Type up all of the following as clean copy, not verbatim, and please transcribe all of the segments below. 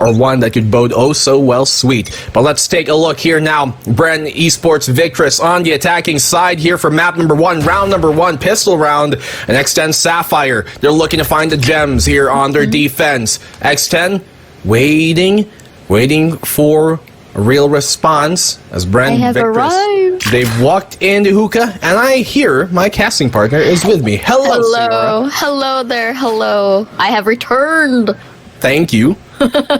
or one that could bode oh so well sweet. But let's take a look here now. Bren Esports Victress on the attacking side here for map number 1, round number 1, pistol round, and X10 Sapphire. They're looking to find the gems here on their defense. X10 waiting for a real response as Bren Victress. They've walked into hookah, and I hear my casting partner is with me. Hello, Sarah. Hello there. Hello. I have returned. Thank you.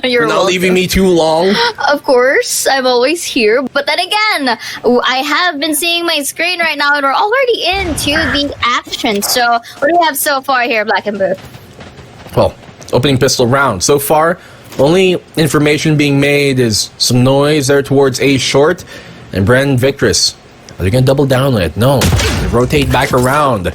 You're not leaving me too long. Of course, I'm always here. But then again, I have been seeing my screen right now, and we're already into the action. So, what do we have so far here, Black and Blue? Well, opening pistol round. So far, only information being made is some noise there towards A short, and Bren Victress. Are they going to double down on it? No. They rotate back around.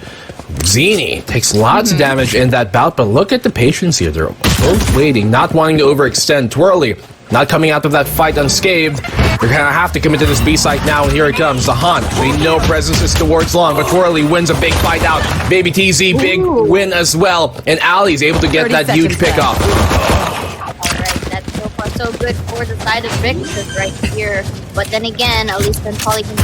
Zini takes lots of damage in that bout, but look at the patience here. They're both waiting, not wanting to overextend. Twirly not coming out of that fight unscathed. They're gonna have to commit to this B site now, and here it comes. The hunt. They know presence is towards long, but Twirly wins a big fight out. Baby TZ, big win as well, and Ali's able to get that huge pickup. Alright, that's so far so good for the side of Victress right here. But then again, at least then Polly can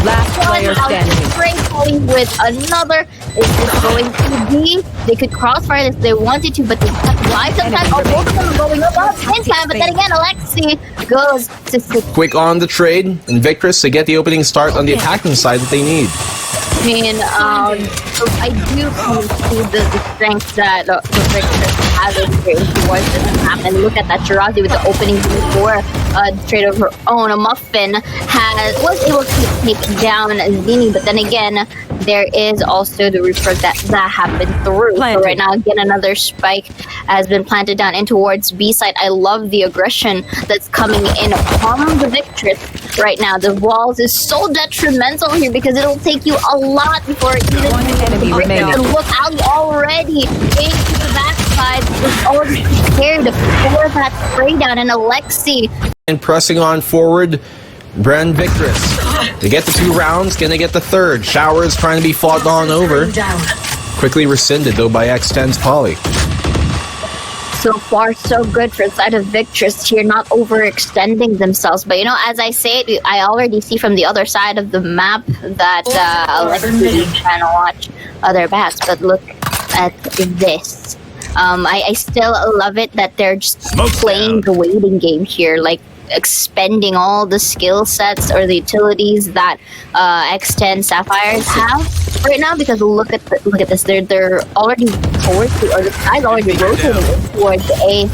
last player standing. Spring calling with another. Is this going to be? They could crossfire this if they wanted to, but they have live sometimes. Oh, both of them are going up at the same time. But then again, Alexy goes to Quick on the trade, and Victress to get the opening start on the attacking side that they need. I mean, so I do see the strength that the Victress has in towards this map. And look at that shirazi with the opening before the trade of her own. A Muffyn was able to take down Zini, but then again, there is also the report that happened through. So right now, again, another spike has been planted down in towards B side. I love the aggression that's coming in from the Victress right now. The walls is so detrimental here because it'll take you a lot before it even and look out already into the backside. It's already prepared for that spray down, and Alexy. And pressing on forward, Bren Victress. They get the 2 rounds, can they get the 3rd? Showers trying to be fought on over. Quickly rescinded though by X10's Polly. So far, so good for the side of Victress here, not overextending themselves. But you know, as I say it, I already see from the other side of the map that Alexy is trying to watch other bats. But look at this. I still love it that they're just playing the waiting game here, like expending all the skill sets or the utilities that X10 Sapphires have right now. Because look at this, they're already towards the side already rotating towards A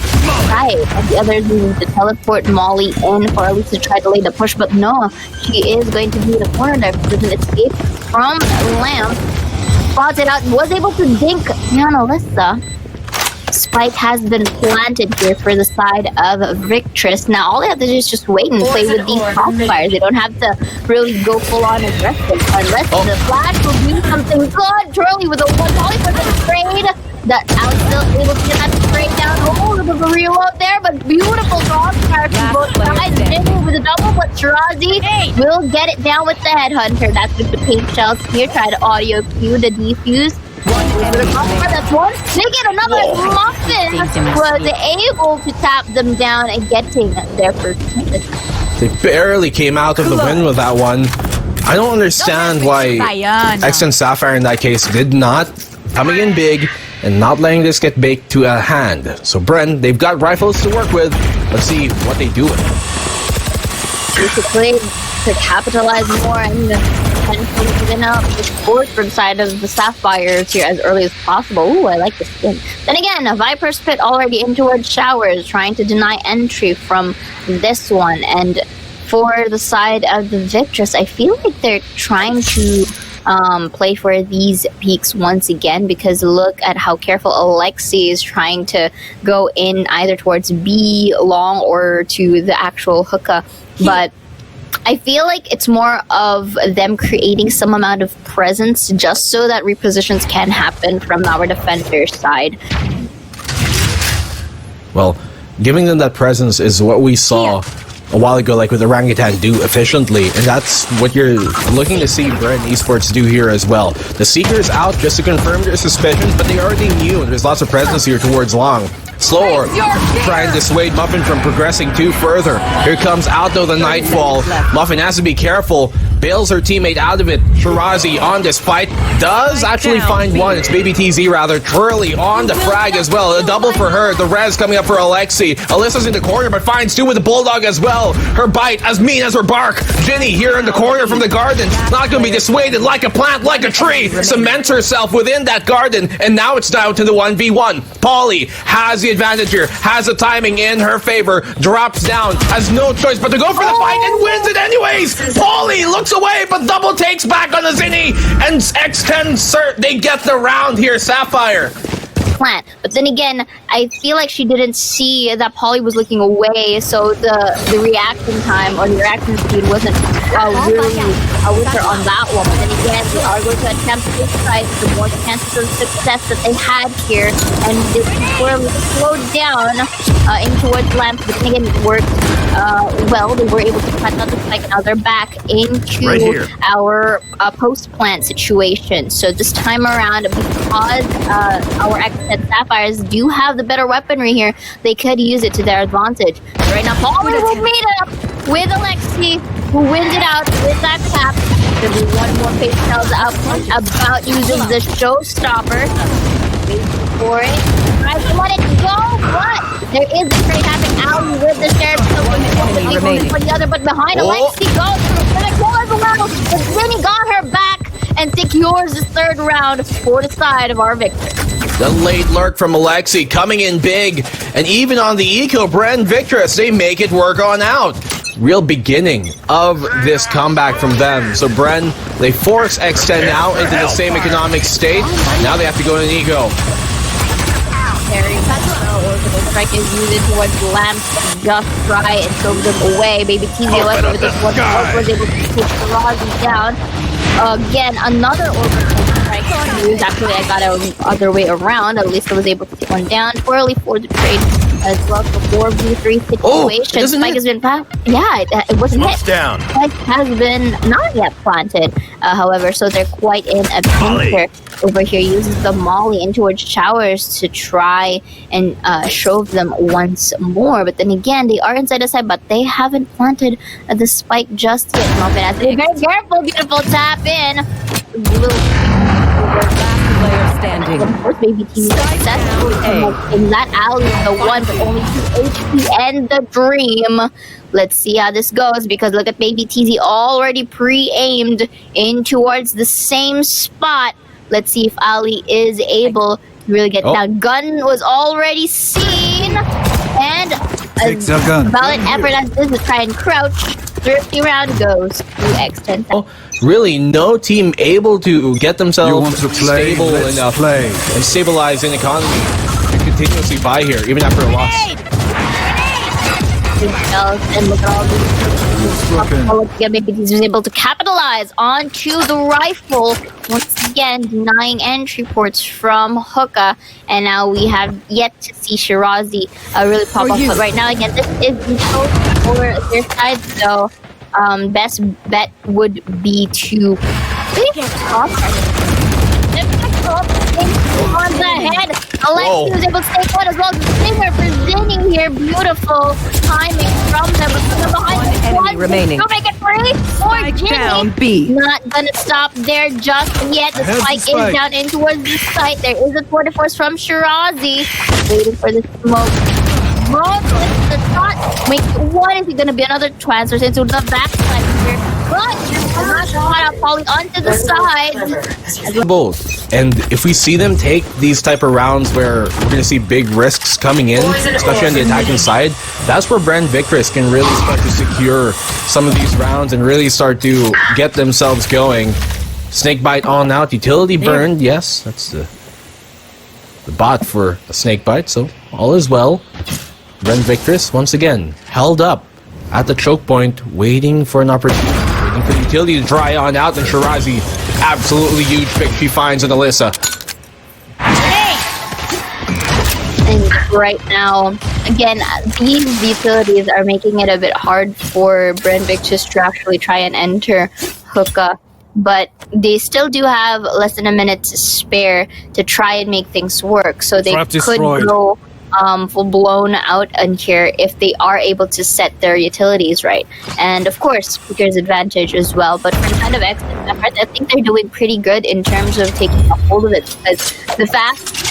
side, and the others need to teleport Molly in for at least to try to lay the push. But no, she is going to be in the corner there because an escape from Lamp. Spots it out, was able to dink Thailand Alyssa. Spike has been planted here for the side of Victress. Now all they have to do is just wait and play with these crossfires. They don't have to really go full on aggressive unless the flash will do something good. Twirly with a 1 volley for the trade. That Alex still able to get that spray down. Oh, a bit of a reload there, but beautiful crossfire from both sides. JinNy with a double, but shirazi will get it down with the headhunter. That's with the pink shells here. Try to audio cue the defuse. That's one. They get another Muffyn. Was able to tap them down and getting their first hit. They barely came out of the win with that one. I don't understand why X10 Sapphire in that case did not coming in big and not letting this get baked to a hand. So Bren, they've got rifles to work with. Let's see what they do with it. Basically, to capitalize more and potentially even up the sport from side of the Sapphires here as early as possible. Ooh, I like this skin. Then again, a Viper's Pit already in towards Showers, trying to deny entry from this one. And for the side of the Victress, I feel like they're trying to play for these peaks once again, because look at how careful Alexy is trying to go in either towards B long or to the actual hookah. But I feel like it's more of them creating some amount of presence just so that repositions can happen from our defender's side. Well, giving them that presence is what we saw a while ago, like with Orangutan do efficiently, and that's what you're looking to see Bren Esports do here as well. The Seeker's out just to confirm their suspicions, but they already knew there's lots of presence here towards long. slower, trying to dissuade Muffyn from progressing too further. Here comes Alto the Nightfall. Muffyn has to be careful. Bails her teammate out of it. Shirazi on this fight does actually find one. It's babytz rather. Twirly on the frag as well. A double for her. The res coming up for Alexy. Alyssa's in the corner but finds two with the bulldog as well. Her bite as mean as her bark. JinNy here in the corner from the garden. Not going to be dissuaded like a plant, like a tree. Cements herself within that garden, and now it's down to the 1v1. Polly has the advantage here. Has the timing in her favor. Drops down. Has no choice but to go for the fight and wins it anyways. Polly looks away but double takes back on the zini, and X10 they get the round here. Sapphire. Plant. But then again, I feel like she didn't see that Polly was looking away, so the reaction time or the reaction speed wasn't really with her on that one. But then again, they are going to attempt this fight, the more chances of success that they had here, and this were slowed down in towards lamp. But then again, it worked well. They were able to plant another spike. Now they're back into our post plant situation. So this time around, because our X10 Sapphires do have the better weaponry here, they could use it to their advantage. Right now, Polly will meet it up with Alexy, who wins it out with that cap. There'll be one more page tells about using the showstopper. Waiting for it. Tries to let it go, but there is a trade happening out with the sheriff. For the other, but behind Alexy goes. Gonna go as well. But Zini got her back and secures the third round for the side of our victory. The late lurk from Alexy coming in big, and even on the eco, Bren Victress, they make it work on out. Real beginning of this comeback from them. So Bren, they force X10 now into the same economic state. Now they have to go to eco. Very orbital strike is used towards lamps, just try and throw them away. babytz with this one was able to push shirazi down. Again, another orbital strike used. Actually, I got it the other way around. Alyssa was able to take one down. Twirly for the trade as well. The 4v3 situation. Spike has been it wasn't hit. Spike has been not yet planted, however, so they're quite in a pincer over here. Uses the molly in towards showers to try and shove them once more. But then again, they are inside the side, but they haven't planted the spike just yet. Muffyn has to be very careful. Beautiful tap in. Standing. Of course, babytz successful in that alley, the one but only 2 HP and the dream. Let's see how this goes, because look at babytz already pre-aimed in towards the same spot. Let's see if Ali is able to really get down. Gun was already seen, and a valiant effort as this to try and crouch. 30 round goes to X10. Really, no team able to get themselves stable enough and stabilize an economy to continuously buy here, even after a loss. And look at all these. babytz was able to capitalize onto the rifle, once again denying entry ports from Hookah, and now we have yet to see Shirazi really pop up. But right now, again, this is the choice for their side, so best bet would be to on the head. Alexy was able to take one as well. The stinger for Zini here. Beautiful timing from them. But from behind the one remaining. To make it free for JinNy. Not gonna stop there just yet. The spike is down in towards the site. There is a tour de force from Shirazi. Waiting for the smoke. The shot. Wait, what is it gonna be? Another transfer into the backside here. But not falling onto the side. Both. And if we see them take these type of rounds where we're going to see big risks coming in, especially on the attacking side, that's where Bren Victress can really start to secure some of these rounds and really start to get themselves going. Snakebite on out, utility burned, yes, that's the bot for a snakebite, so all is well. Bren Victress, once again, held up at the choke point, waiting for an opportunity, waiting for the utility to dry on out, and Shirazi, absolutely huge pick she finds on Alyssa. And right now, again, these utilities are making it a bit hard for Bren Victress to actually try and enter Hookah, but they still do have less than a minute to spare to try and make things work, so they could go full blown out in here if they are able to set their utilities right. And of course, Speaker's advantage as well. But for kind of X10 Sapphire, I think they're doing pretty good in terms of taking a hold of it. Because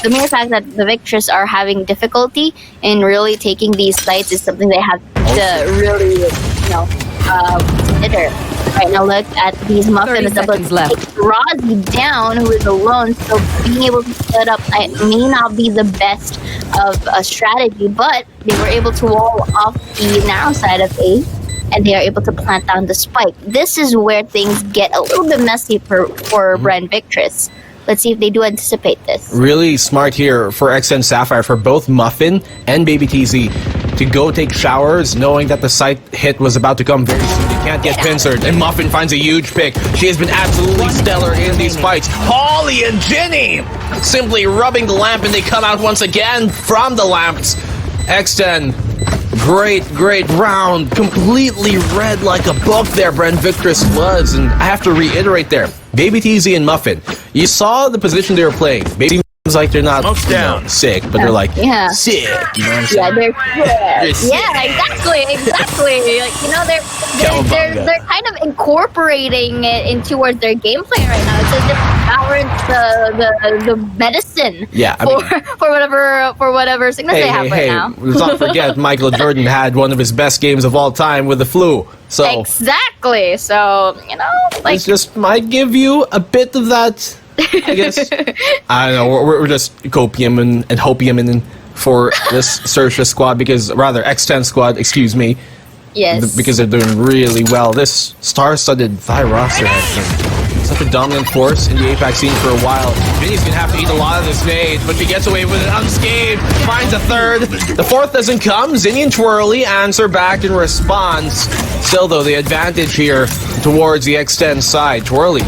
the mere fact that the Victress are having difficulty in really taking these sites is something they have to really, consider. Right now, look at these Muffin is able to take Shirazi down, who is alone. So being able to set up may not be the best of a strategy, but they were able to wall off the narrow side of A, and they are able to plant down the spike. This is where things get a little bit messy for Bren Victress. Let's see if they do anticipate this. Really smart here for X10 Sapphire, for both Muffin and babytz to go take showers, knowing that the site hit was about to come very soon. They can't get pincered, and Muffin finds a huge pick. She has been absolutely stellar in these fights. Holly and JinNy simply rubbing the lamp, and they come out once again from the lamps. X10, great round. Completely read like a book there, Bren Victress was. And I have to reiterate there, babytz and Muffin, you saw the position they were playing. Baby seems like they're not sick, but they're like sick. You know what I'm saying? Yeah, they're sick. Yeah, exactly. Like, they're kind of incorporating it in towards their gameplay right now. It's as if the medicine. Yeah, for whatever sickness they have right now. Let's not forget Michael Jordan had one of his best games of all time with the flu. So exactly. So like this just might give you a bit of that. I guess I don't know. We're just copium and hopium for this Sersha squad, because rather X10 squad, excuse me. Yes. Because they're doing really well. This star-studded Thai roster has been such a dominant force in the APAC scene for a while. JinNy's gonna have to eat a lot of this nade, but she gets away with it unscathed. Finds a third. The fourth doesn't come. Zini and Twirly answer back in response. Still, though, the advantage here towards the X10 side. Twirly,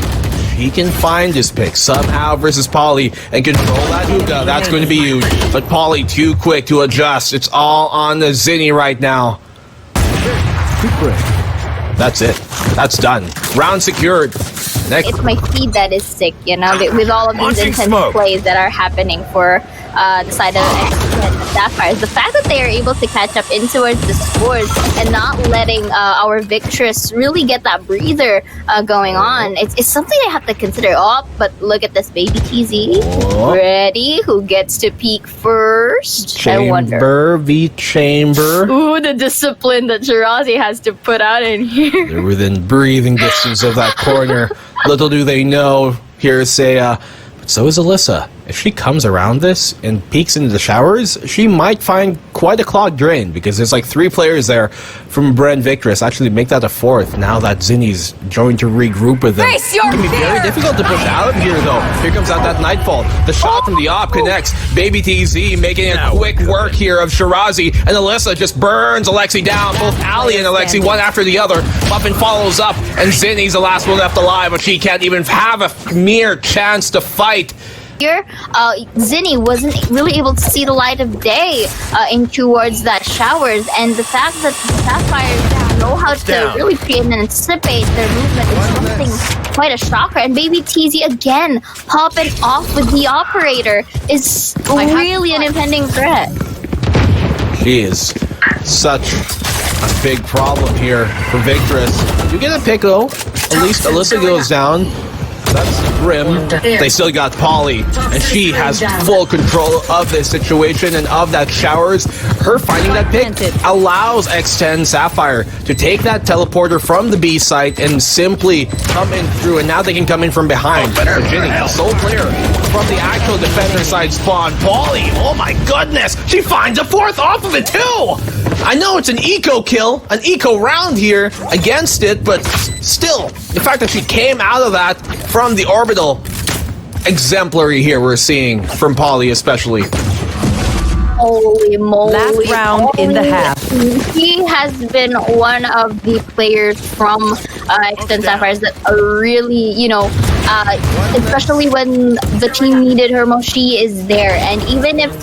he can find his pick somehow versus Polly and control that hookah. That's going to be huge. But Polly too quick to adjust. It's all on the Zini right now. That's it. That's done. Round secured. Next. It's my feed that is sick, with all of these intense plays that are happening for the side of X10 Sapphire. The fact that they are able to catch up in towards the scores and not letting our Victress really get that breather going on, it's something I have to consider. But look at this babytz. Ready? Who gets to peek first? Chamber v chamber. Ooh, the discipline that Shirazi has to put out in here. They're within breathing distance of that corner. Little do they know, here's Seiya, but so is Alyssa. If she comes around this and peeks into the showers, she might find quite a clogged drain, because there's like 3 players there from Bren Victress. Actually, make that a 4th now that Zinni's joined to regroup with them. It can be very difficult to push out here, though. Here comes out that Nightfall. The shot from the op connects. babytz making a quick work here of Shirazi, and Alyssa just burns Alexy down. Both Ali and Alexy, one after the other. Muffin follows up, and Zinni's the last one left alive, but she can't even have a mere chance to fight. Here, Zini wasn't really able to see the light of day in towards that showers, and the fact that the Sapphires know how to really create and anticipate their movement is something quite a shocker. And babytz again popping off with the operator is really an impending threat. She is such a big problem here for Victress. You get a pick though. At least Alyssa goes down. That's grim. They still got Polly, and she has full control of this situation and of that showers. Her finding that pick allows X10 Sapphire to take that teleporter from the B site and simply come in through, and now they can come in from behind. JinNy, the sole player from the actual defender side spawn. Polly, oh my goodness, she finds a 4th off of it too! I know it's an eco kill, an eco round here against it, but still, the fact that she came out of that from the orbital, exemplary here we're seeing from Polly especially. Holy moly. Last round in the half. He has been one of the players from X10 Sapphires that are really, especially when the team needed her most, she is there. And even if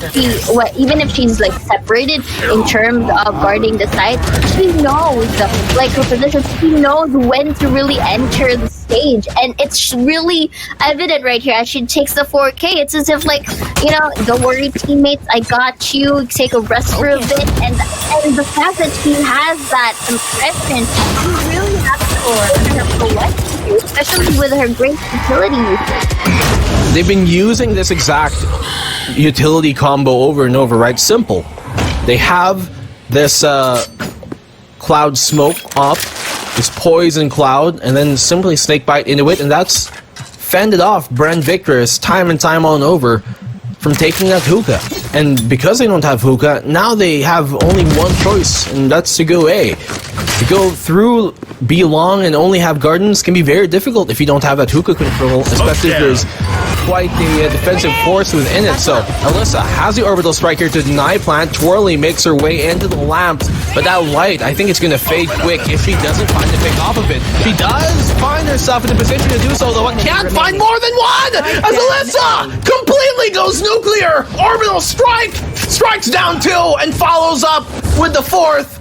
she's like separated in terms of guarding the site, she knows like her position. She knows when to really enter the stage, and it's really evident right here as she takes the 4K. It's as if like, you know, don't worry teammates, I got you, take a rest for a bit. And the fact that she has that impression, she really has to learn her collection, especially with her great utility usage. They've been using this exact utility combo over and over, right? Simple. They have this cloud smoke up, this poison cloud, and then simply snakebite into it, and that's fended off Bren Victress time and time on over from taking that hookah. And because they don't have hookah, now they have only one choice, and that's to go A. To go through B long and only have gardens can be very difficult if you don't have that hookah control, especially if there's quite the defensive force within it. So Alyssa has the orbital strike here to deny plant. Twirly makes her way into the lamps, but that light, I think it's going to fade quick if she doesn't find a pick off of it. She does find herself in a position to do so, though. I can't find more than one as Alyssa completely goes nuclear. Orbital strike strikes down 2 and follows up with the 4th.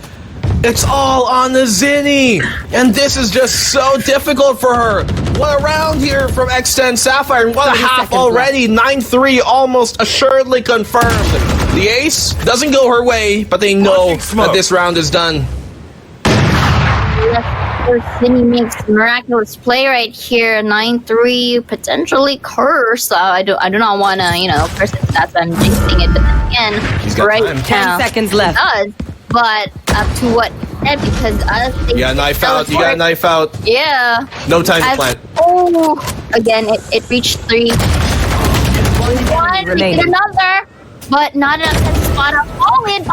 It's all on the zini, and this is just so difficult for her. What a round here from X10 Sapphire, and what a half already. 9-3 almost assuredly confirmed. The ace doesn't go her way, but they know that this round is done. Zini makes miraculous play right here. 9-3, potentially curse. I do not want to, you know, curse it. That's why I'm jinxing it. But again, right time. now, 10 seconds left. It does. But up to what end? Because other things. You got a knife out. You got a knife out. Yeah. No time to plant. Oh, again, it reached 3. One, we get another, but not enough to spot up. Ollie.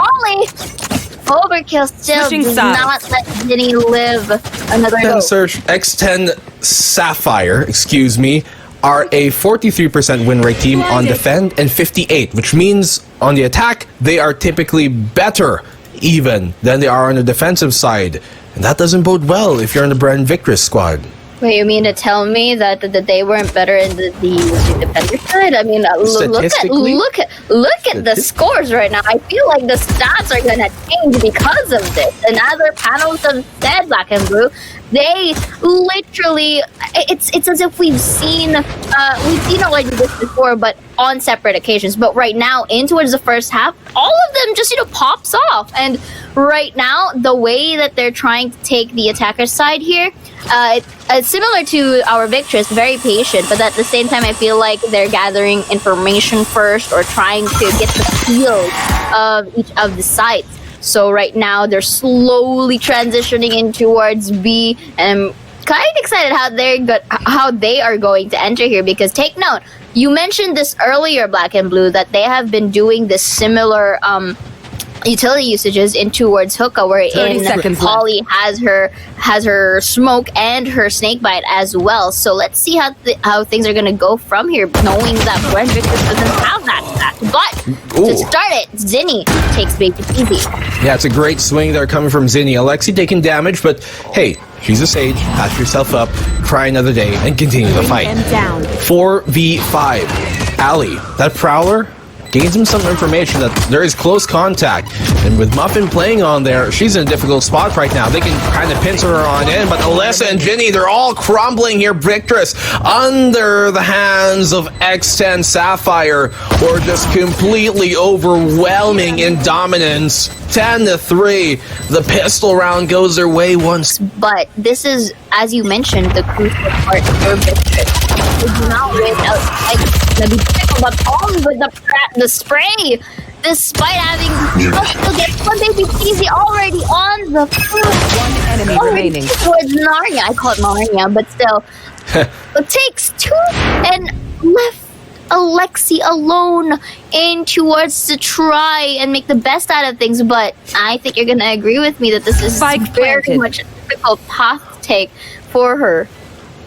Overkill still does not let Zini live another go. Search X10 Sapphire, excuse me, are a 43% win rate team on defend and 58, which means on the attack, they are typically better even than they are on the defensive side. And that doesn't bode well if you're on the Bren Victress squad. Wait, you mean to tell me that they weren't better in the defender side? I mean, look at the scores right now. I feel like the stats are gonna change because of this. And other panels have said, Black and Blue, they literally, it's as if we've seen already this before, but on separate occasions. But right now, in towards the first half, all of them just pops off. And right now, the way that they're trying to take the attacker side here, it's similar to our Victress, very patient, but at the same time, I feel like they're gathering information first or trying to get the feel of each of the sites. So right now, they're slowly transitioning in towards B, and I'm kind of excited how they are going to enter here, because take note, you mentioned this earlier, Black and Blue, that they have been doing this similar utility usages in towards hookah, wherein Polly has her smoke and her snakebite as well. So let's see how things are gonna go from here, knowing that Bren Victress doesn't have that. But to start it, Zini takes babytz easy. Yeah, it's a great swing there coming from Zini. Alexy taking damage, but hey, she's a sage. Patch yourself up, try another day, and continue the fight. 4v5. Ali, that prowler, gains him some information that there is close contact, and with Muffyn playing on there, she's in a difficult spot right now. They can kind of pincer her on in, but Alyssa and JinNy, they're all crumbling here. Victress under the hands of X10 Sapphire, or just completely overwhelming in dominance. 10-3. The pistol round goes their way once. But this is, as you mentioned, the crucial part for Victress. They do not win but on with the spray, despite having still get one babytz easy already on the field. One enemy remaining. Towards Narnia, I call it Narnia, but still, it takes 2 and left Alexy alone in towards to try and make the best out of things. But I think you're gonna agree with me that this is very much a difficult path to take for her.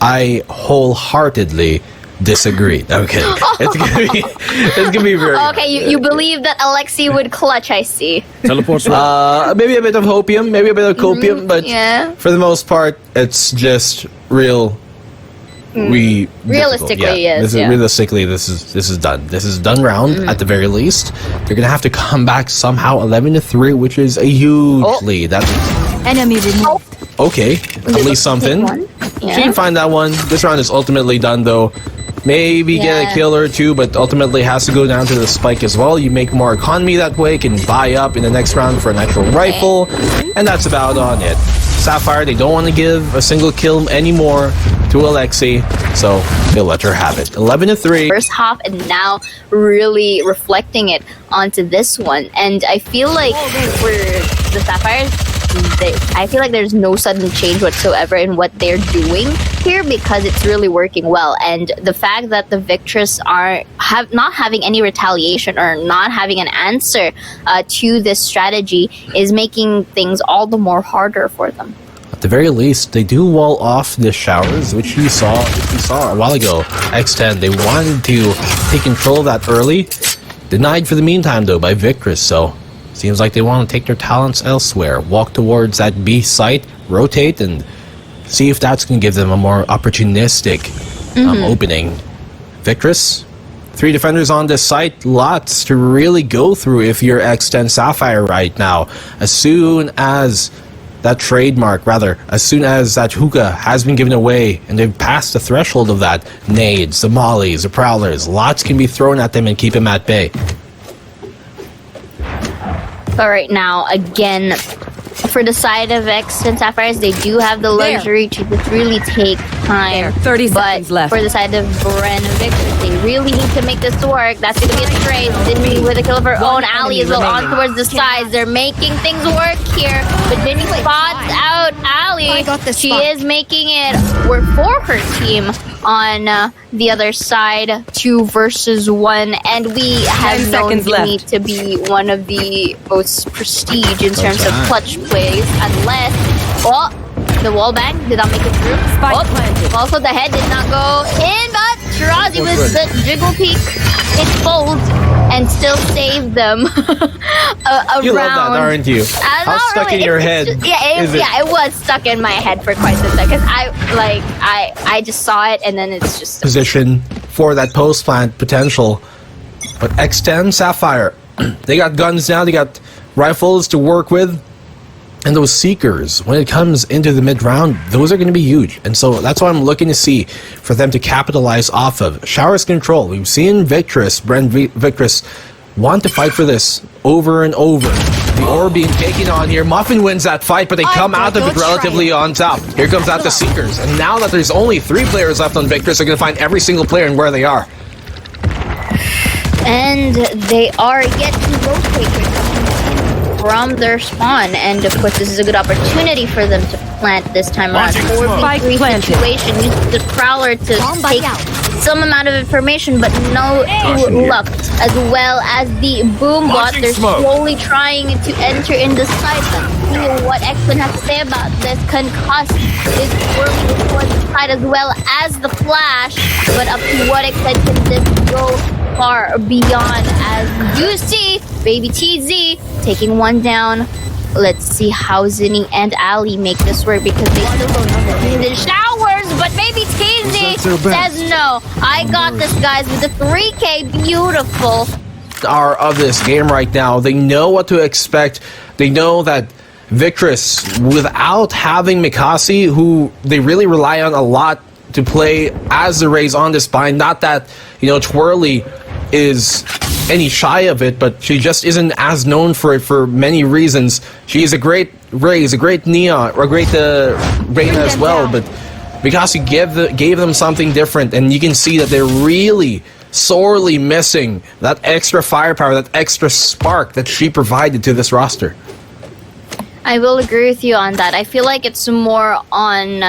I wholeheartedly disagree. Okay, it's gonna be very. Okay, you believe that Alexy would clutch? I see. Teleport. Maybe a bit of hopium, maybe a bit of copium, but yeah, for the most part, it's just real Realistically, yeah. yes. This is, realistically, this is done. This is done round at the very least. They're gonna have to come back somehow 11-3, which is a huge lead. That's Enemy removed. okay. At least something. Yeah. She can find that one. This round is ultimately done though. Maybe get a kill or two, but ultimately has to go down to the spike as well. You make more economy that way, can buy up in the next round for an actual rifle, and that's about on it. Sapphire, they don't want to give a single kill anymore to Alexy, so they'll let her have it. 11-3. First half, and now really reflecting it onto this one. And I feel like for the Sapphires, I feel like there's no sudden change whatsoever in what they're doing here because it's really working well. And the fact that the Victress are not having any retaliation or not having an answer to this strategy is making things all the more harder for them. At the very least, they do wall off the showers, which you saw a while ago. X10, they wanted to take control of that early. Denied for the meantime though by Victress, so seems like they want to take their talents elsewhere. Walk towards that B site, rotate, and see if that's going to give them a more opportunistic opening. Victress, 3 defenders on this site. Lots to really go through if you're X10 Sapphire right now. As soon as that as soon as that hookah has been given away and they've passed the threshold of that, nades, the mollies, the prowlers, lots can be thrown at them and keep them at bay. But right now, again, for the side of X10 Sapphires, they do have the luxury to just really take time. 30 seconds left. For the side of Bren Victress, they really need to make this work. That's going to be a trade. Zini with a kill of her own. Ali as well on towards the sides. They're making things work here. But Zini spots out Ali. She is making it work for her team on the other side, 2 versus 1, and we have known Zini to be one of the most prestige in terms of clutch plays, unless the wall bang did not make it through. Also the head did not go in, but shirazi with the jiggle peak exposed and still saved them a You round. love that, aren't you? How stuck really, in your head it was stuck in my head for quite some seconds. I just saw it and then it's just position for that post plant potential. But X10 Sapphire, they got guns now, they got rifles to work with, and those seekers, when it comes into the mid round, those are going to be huge. And so that's what I'm looking to see for them to capitalize off of. Showers control. We've seen Bren Victress want to fight for this over and over. The ore being taken on here. Muffyn wins that fight, but they come out of it relatively on top. Here comes out the seekers. And now that there's only 3 players left on Victress, they're going to find every single player and where they are. And they are yet to rotate from their spawn, and of course this is a good opportunity for them to plant this time around. 4v3 situation, use the prowler to take some amount of information, but no luck. As well as the boom bot, they're slowly trying to enter in the side. Let's see what X10 has to say about this. Concuss is working towards the side as well as the flash, but up to what extent can this go far beyond? As you see, babytz taking one down. Let's see how Zini and Ali make this work, because they still don't know the showers, but babytz says no. I got this, guys, with the 3K. Beautiful. Are of this game right now. They know what to expect. They know that Victress, without having Mikasi, who they really rely on a lot to play as the Rays on this spine, not that, you know, Twirly is any shy of it, but she just isn't as known for it for many reasons. She's a great Rays, a great Nia, or a great Reyna as well, but Mikasi gave them something different, and you can see that they're really sorely missing that extra firepower, that extra spark that she provided to this roster. I will agree with you on that. I feel like it's more on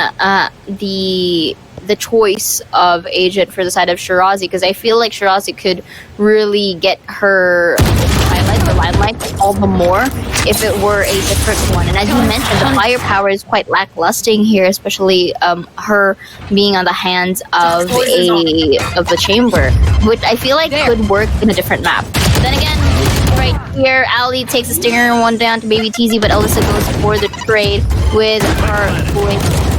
the choice of agent for the side of Shirazi, because I feel like Shirazi could really get her highlight, the limelight, all the more if it were a different one. And as you mentioned, the firepower is quite lackluster here, especially her being on the hands of a chamber, which I feel like could work in a different map. But then again, right here, Ali takes a stinger and one down to babytz, but Alyssa goes for the trade with her voice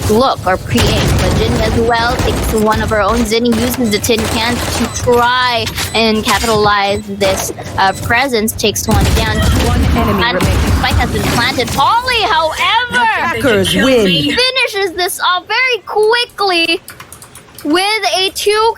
look or pre-aim. But JinNy as well takes one of her own. Zini uses the tin can to try and capitalize this presence. Takes one down. One enemy And remaining. spike has been planted. Polly, however, Attackers win. finishes this off very quickly with a 2